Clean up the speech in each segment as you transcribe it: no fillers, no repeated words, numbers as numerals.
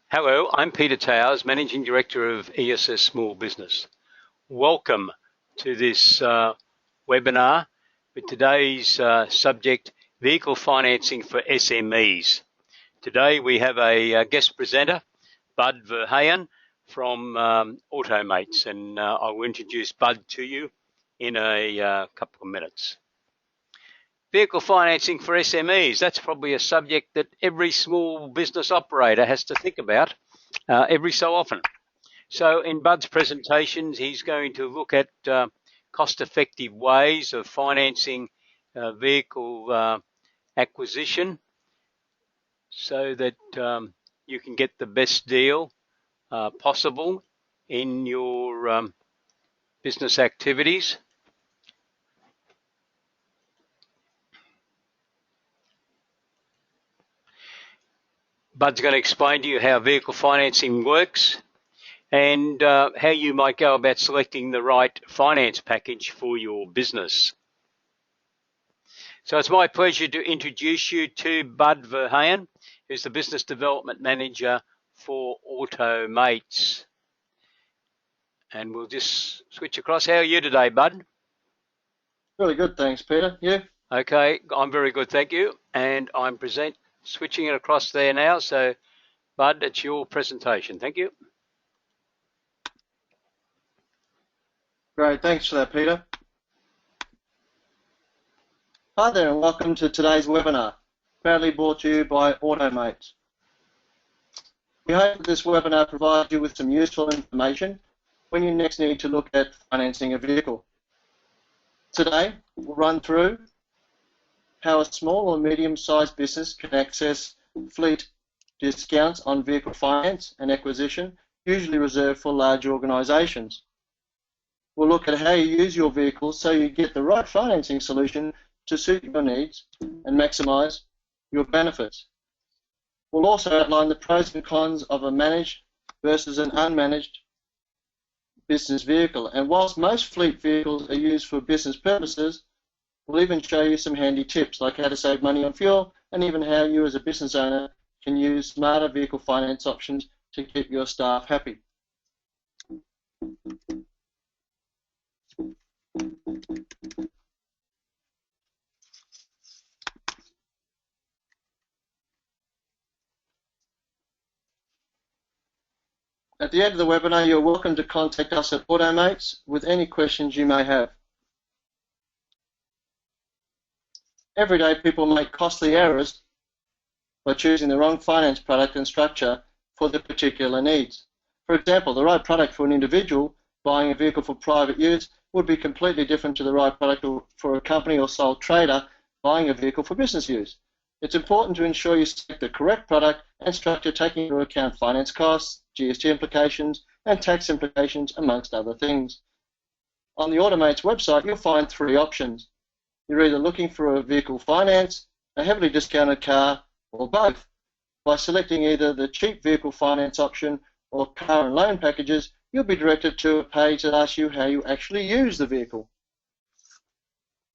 Hello, I'm Peter Towers, Managing Director of ESS Small Business. Welcome to this webinar with today's subject, Vehicle Financing for SMEs. Today we have a guest presenter, Bud Verheijen from Automates, and I will introduce Bud to you in a couple of minutes. Vehicle financing for SMEs, that's probably a subject that every small business operator has to think about every so often. So in Bud's presentations, he's going to look at cost-effective ways of financing vehicle acquisition so that you can get the best deal possible in your business activities. Bud's going to explain to you how vehicle financing works and how you might go about selecting the right finance package for your business. So it's my pleasure to introduce you to Bud Verheijen, who's the Business Development Manager for Automates. And we'll just switch across. How are you today, Bud? Really good, thanks, Peter. You? Okay, I'm very good, thank you. And I'm switching it across there now. So, Bud, it's your presentation. Thank you. Great, thanks for that, Peter. Hi there, and welcome to today's webinar, proudly brought to you by Automates. We hope that this webinar provides you with some useful information when you next need to look at financing a vehicle. Today, we'll run through how a small or medium-sized business can access fleet discounts on vehicle finance and acquisition, usually reserved for large organisations. We'll look at how you use your vehicle so you get the right financing solution to suit your needs and maximise your benefits. We'll also outline the pros and cons of a managed versus an unmanaged business vehicle. And whilst most fleet vehicles are used for business purposes, we'll even show you some handy tips like how to save money on fuel and even how you as a business owner can use smarter vehicle finance options to keep your staff happy. At the end of the webinar, you're welcome to contact us at Automates with any questions you may have. Every day, people make costly errors by choosing the wrong finance product and structure for their particular needs. For example, the right product for an individual buying a vehicle for private use would be completely different to the right product for a company or sole trader buying a vehicle for business use. It's important to ensure you select the correct product and structure taking into account finance costs, GST implications, and tax implications, amongst other things. On the Automates website, you'll find three options. You're either looking for a vehicle finance, a heavily discounted car, or both. By selecting either the cheap vehicle finance option or car and loan packages, you'll be directed to a page that asks you how you actually use the vehicle.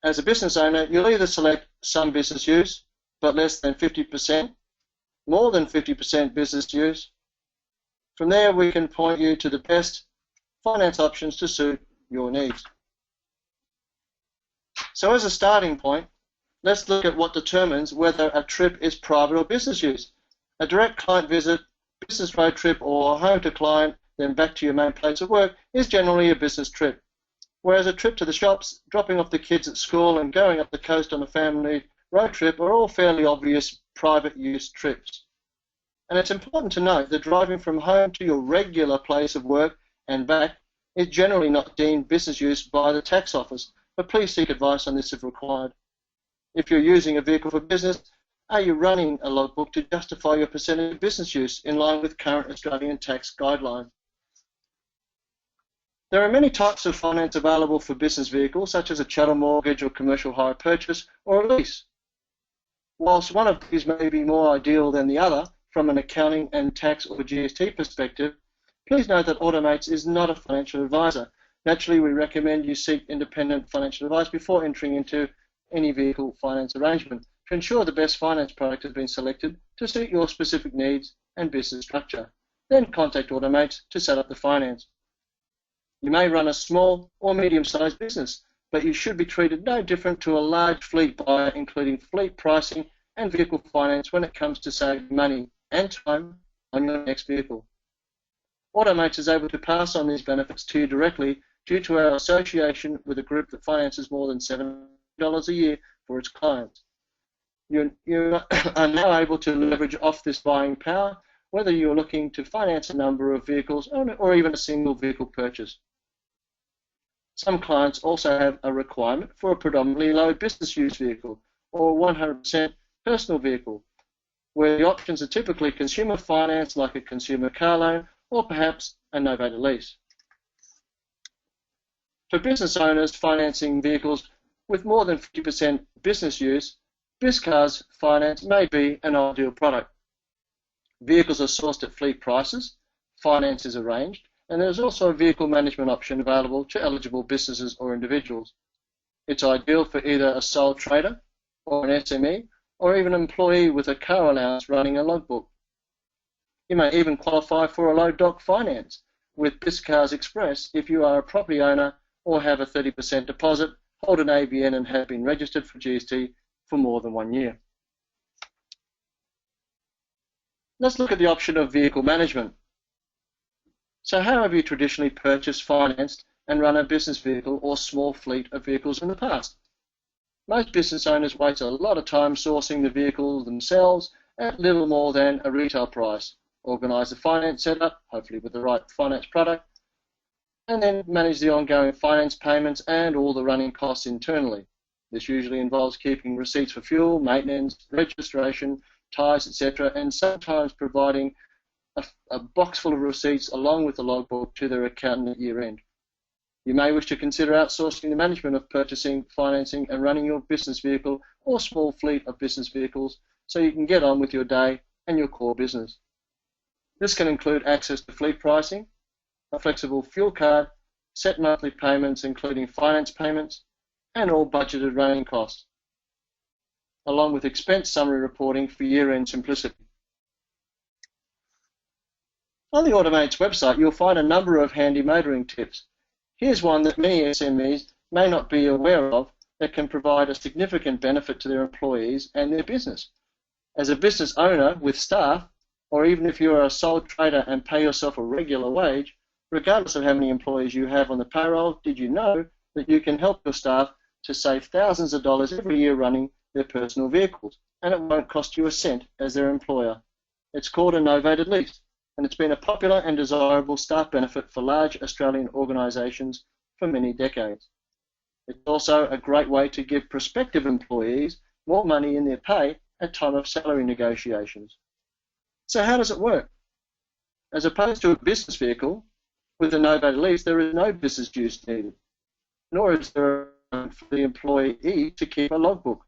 As a business owner, you'll either select some business use, but less than 50%, more than 50% business use. From there, we can point you to the best finance options to suit your needs. So as a starting point, let's look at what determines whether a trip is private or business use. A direct client visit, business road trip, or home to client, then back to your main place of work is generally a business trip. Whereas a trip to the shops, dropping off the kids at school, and going up the coast on a family road trip are all fairly obvious private use trips. And it's important to note that driving from home to your regular place of work and back is generally not deemed business use by the tax office, but please seek advice on this if required. If you're using a vehicle for business, are you running a logbook to justify your percentage of business use in line with current Australian tax guidelines? There are many types of finance available for business vehicles, such as a chattel mortgage or commercial hire purchase or a lease. Whilst one of these may be more ideal than the other from an accounting and tax or GST perspective, please note that Automates is not a financial advisor. Naturally, we recommend you seek independent financial advice before entering into any vehicle finance arrangement to ensure the best finance product has been selected to suit your specific needs and business structure. then contact Automates to set up the finance. You may run a small or medium-sized business, but you should be treated no different to a large fleet buyer, including fleet pricing and vehicle finance when it comes to saving money and time on your next vehicle. Automates is able to pass on these benefits to you directly due to our association with a group that finances more than $7 a year for its clients. You are now able to leverage off this buying power, whether you're looking to finance a number of vehicles or even a single vehicle purchase. Some clients also have a requirement for a predominantly low business use vehicle or 100% personal vehicle, where the options are typically consumer finance like a consumer car loan or perhaps a novated lease. For business owners financing vehicles with more than 50% business use, BizCars Finance may be an ideal product. Vehicles are sourced at fleet prices, finance is arranged, and there is also a vehicle management option available to eligible businesses or individuals. It's ideal for either a sole trader or an SME or even an employee with a car allowance running a logbook. You may even qualify for a low doc finance with BizCars Express if you are a property owner or have a 30% deposit, hold an ABN and have been registered for GST for more than 1 year. Let's look at the option of vehicle management. So how have you traditionally purchased, financed and run a business vehicle or small fleet of vehicles in the past? Most business owners waste a lot of time sourcing the vehicles themselves at little more than a retail price, organise the finance setup, hopefully with the right finance product, and then manage the ongoing finance payments and all the running costs internally. This usually involves keeping receipts for fuel, maintenance, registration, tyres, etc., and sometimes providing a box full of receipts along with the logbook to their accountant at year end. You may wish to consider outsourcing the management of purchasing, financing and running your business vehicle or small fleet of business vehicles so you can get on with your day and your core business. This can include access to fleet pricing, a flexible fuel card, set monthly payments including finance payments, and all budgeted running costs, along with expense summary reporting for year-end simplicity. On the Automates website, you'll find a number of handy motoring tips. Here's one that many SMEs may not be aware of that can provide a significant benefit to their employees and their business. As a business owner with staff, or even if you're a sole trader and pay yourself a regular wage, regardless of how many employees you have on the payroll, did you know that you can help your staff to save thousands of dollars every year running their personal vehicles, and it won't cost you a cent as their employer? It's called a novated lease, and it's been a popular and desirable staff benefit for large Australian organisations for many decades. It's also a great way to give prospective employees more money in their pay at time of salary negotiations. So how does it work? As opposed to a business vehicle, with a novated lease, there is no business use needed, nor is there for the employee to keep a logbook.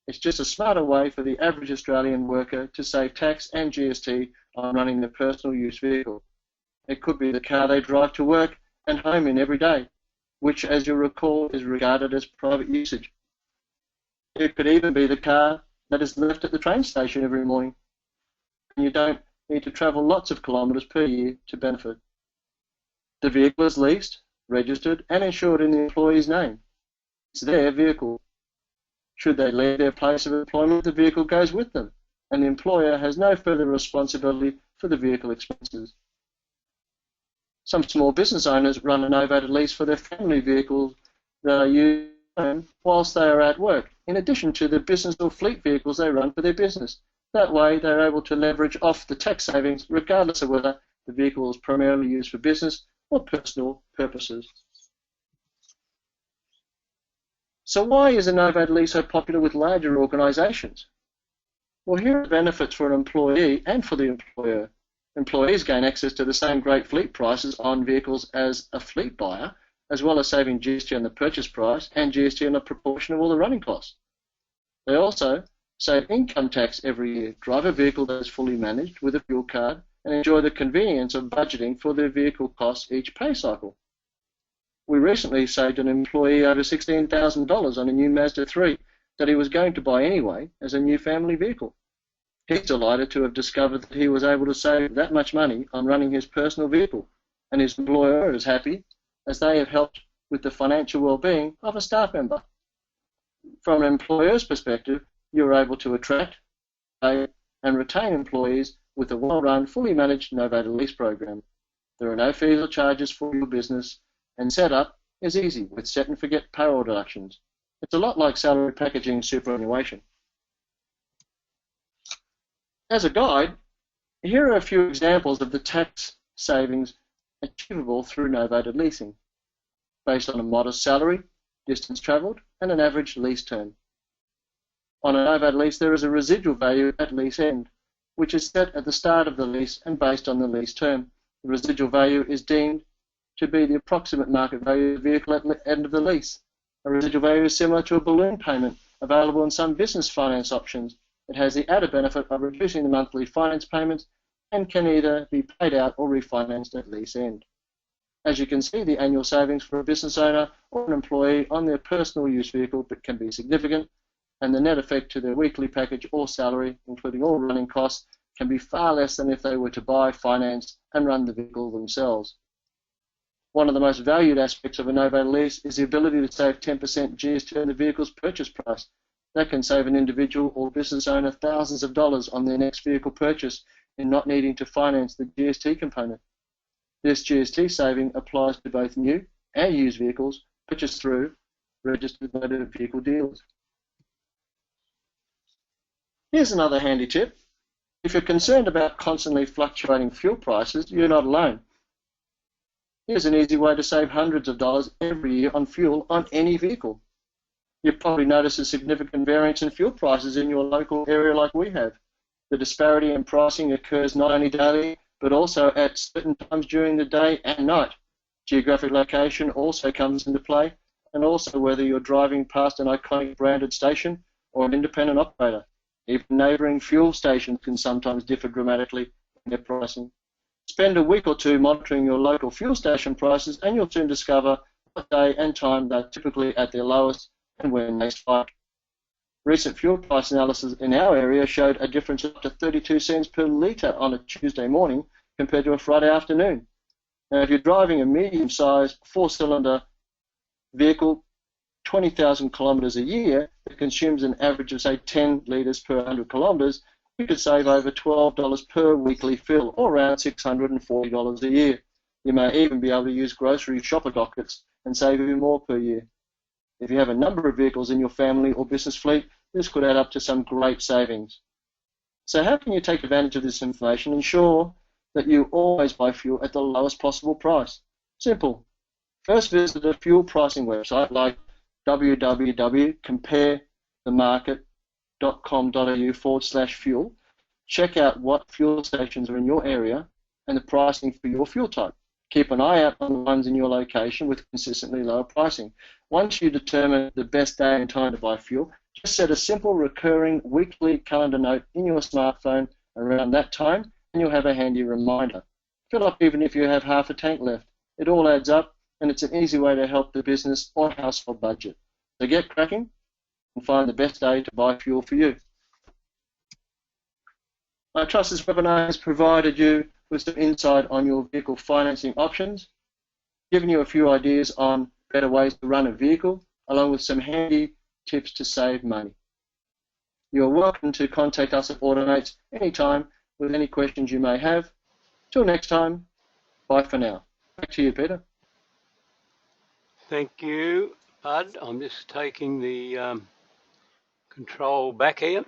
It's just a smarter way for the average Australian worker to save tax and GST on running their personal use vehicle. It could be the car they drive to work and home in every day, which, as you'll recall, is regarded as private usage. It could even be the car that is left at the train station every morning, and you don't need to travel lots of kilometres per year to benefit. The vehicle is leased, registered and insured in the employee's name. It's their vehicle. Should they leave their place of employment, the vehicle goes with them, and the employer has no further responsibility for the vehicle expenses. Some small business owners run a novated lease for their family vehicles that are used whilst they are at work, in addition to the business or fleet vehicles they run for their business. That way, they're able to leverage off the tax savings regardless of whether the vehicle is primarily used for business or personal purposes. So why is a novated lease so popular with larger organisations? Well, here are the benefits for an employee and for the employer. Employees gain access to the same great fleet prices on vehicles as a fleet buyer, as well as saving GST on the purchase price and GST on a proportion of all the running costs. They also save income tax every year, drive a vehicle that is fully managed with a fuel card, and enjoy the convenience of budgeting for their vehicle costs each pay cycle. We recently saved an employee over $16,000 on a new Mazda 3 that he was going to buy anyway as a new family vehicle. He's delighted to have discovered that he was able to save that much money on running his personal vehicle, and his employer is happy as they have helped with the financial well-being of a staff member. From an employer's perspective, you are able to attract, pay, and retain employees with a well-run, fully managed novated lease program. There are no fees or charges for your business, and setup is easy with set-and-forget payroll deductions. It's a lot like salary packaging superannuation. As a guide, here are a few examples of the tax savings achievable through novated leasing, based on a modest salary, distance travelled, and an average lease term. On a novated lease, there is a residual value at lease end, which is set at the start of the lease and based on the lease term. The residual value is deemed to be the approximate market value of the vehicle at the end of the lease. A residual value is similar to a balloon payment available in some business finance options. It has the added benefit of reducing the monthly finance payments and can either be paid out or refinanced at lease end. As you can see, the annual savings for a business owner or an employee on their personal use vehicle can be significant, and the net effect to their weekly package or salary, including all running costs, can be far less than if they were to buy, finance, and run the vehicle themselves. One of the most valued aspects of a novated lease is the ability to save 10% GST on the vehicle's purchase price. That can save an individual or business owner thousands of dollars on their next vehicle purchase in not needing to finance the GST component. This GST saving applies to both new and used vehicles purchased through registered motor vehicle dealers. Here's another handy tip. If you're concerned about constantly fluctuating fuel prices, you're not alone. Here's an easy way to save hundreds of dollars every year on fuel on any vehicle. You've probably noticed a significant variance in fuel prices in your local area like we have. The disparity in pricing occurs not only daily, but also at certain times during the day and night. Geographic location also comes into play, and also whether you're driving past an iconic branded station or an independent operator. Even neighbouring fuel stations can sometimes differ dramatically in their pricing. Spend a week or two monitoring your local fuel station prices, and you'll soon discover what day and time they're typically at their lowest and when they spike. Recent fuel price analysis in our area showed a difference of up to 32 cents per litre on a Tuesday morning compared to a Friday afternoon. Now, if you're driving a medium-sized four-cylinder vehicle 20,000 kilometres a year that consumes an average of, say, 10 litres per 100 kilometres, you could save over $12 per weekly fill, or around $640 a year. You may even be able to use grocery shopper dockets and save even more per year. If you have a number of vehicles in your family or business fleet, this could add up to some great savings. So how can you take advantage of this information and ensure that you always buy fuel at the lowest possible price? Simple. First, visit a fuel pricing website like www.comparethemarket.com.au/fuel. Check out what fuel stations are in your area and the pricing for your fuel type. Keep an eye out on the ones in your location with consistently lower pricing. Once you determine the best day and time to buy fuel, just set a simple recurring weekly calendar note in your smartphone around that time, and you'll have a handy reminder. Fill up even if you have half a tank left. It all adds up, and it's an easy way to help the business or household budget. So get cracking and find the best day to buy fuel for you. I trust this webinar has provided you with some insight on your vehicle financing options, giving you a few ideas on better ways to run a vehicle, along with some handy tips to save money. You're welcome to contact us at Automates anytime with any questions you may have. Till next time, bye for now. Back to you, Peter. Thank you, Bud. I'm just taking the control back here.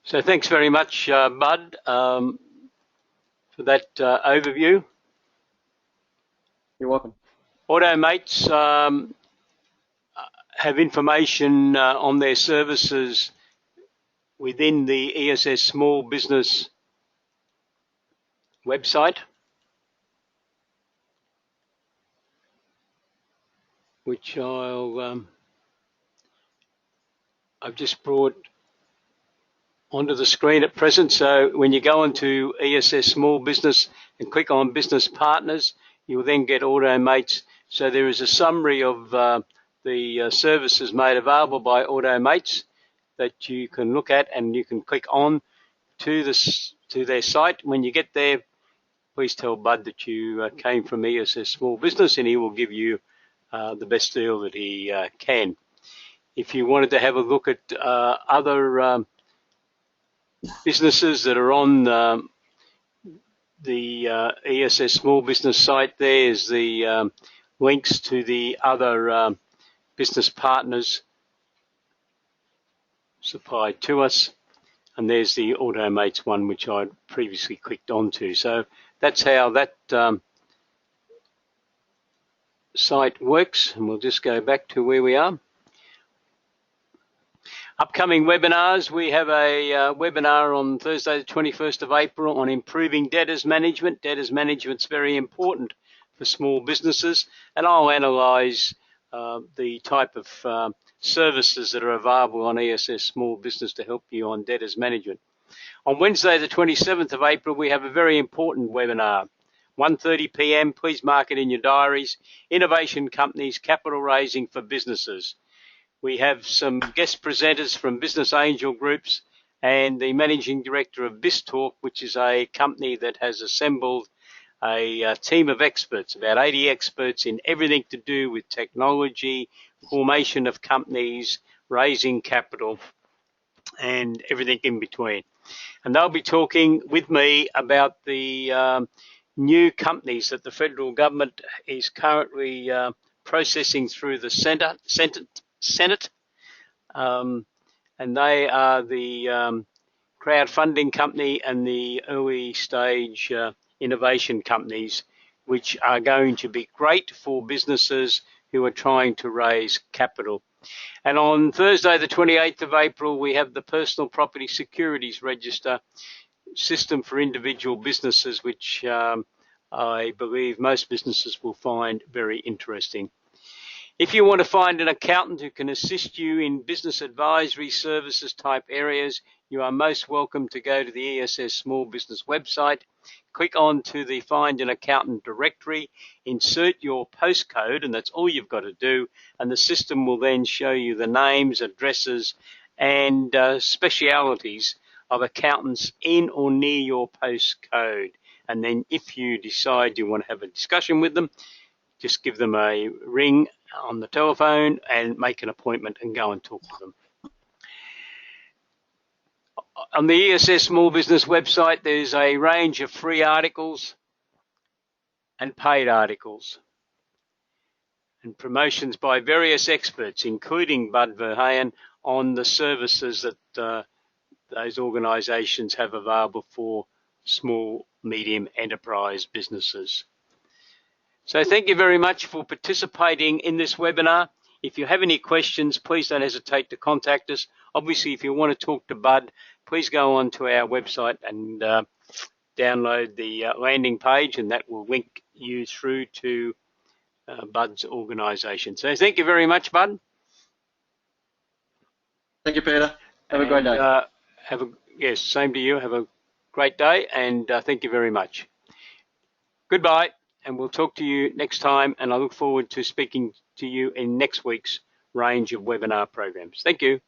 So thanks very much, Bud, for that overview. You're welcome. Automates have information on their services within the ESS Small Business website, which I've just brought onto the screen at present. So when you go into ESS Small Business and click on Business Partners, you'll then get Automates. So there is a summary of the services made available by Automates that you can look at, and you can click on to their site. When you get there, please tell Bud that you came from ESS Small Business, and he will give you the best deal that he can. If you wanted to have a look at other businesses that are on the ESS Small Business site, there's the links to the other business partners supplied to us, and there's the Automates one which I previously clicked onto. So that's how that site works, and we'll just go back to where we are. Upcoming webinars, we have a webinar on Thursday the 21st of April on improving debtors management. Debtors management's very important for small businesses, and I'll analyse the type of services that are available on ESS Small Business to help you on debtors management. On Wednesday the 27th of April, we have a very important webinar. 1:30 p.m, please mark it in your diaries. Innovation Companies, Capital Raising for Businesses. We have some guest presenters from business angel groups and the managing director of BizTalk, which is a company that has assembled a team of experts, about 80 experts in everything to do with technology, formation of companies, raising capital, and everything in between. And they'll be talking with me about the new companies that the federal government is currently processing through the Senate, and they are the crowdfunding company and the early stage innovation companies, which are going to be great for businesses who are trying to raise capital. And on Thursday the 28th of April, we have the Personal Property Securities Register system for individual businesses, which I believe most businesses will find very interesting. If you want to find an accountant who can assist you in business advisory services type areas, you are most welcome to go to the ESS Small Business website, click on to the Find an Accountant directory, insert your postcode, and that's all you've got to do, and the system will then show you the names, addresses, and specialities of accountants in or near your postcode. And then if you decide you want to have a discussion with them, just give them a ring on the telephone and make an appointment and go and talk to them. On the ESS Small Business website, there's a range of free articles and paid articles and promotions by various experts, including Bud Verheijen, on the services that those organisations have available for small, medium enterprise businesses. So thank you very much for participating in this webinar. If you have any questions, please don't hesitate to contact us. Obviously, if you want to talk to Bud, please go on to our website and download the landing page, and that will link you through to Bud's organisation. So thank you very much, Bud. Thank you, Peter. Have a great day. Yes, same to you. Have a great day, and thank you very much. Goodbye. And we'll talk to you next time, and I look forward to speaking to you in next week's range of webinar programs. Thank you.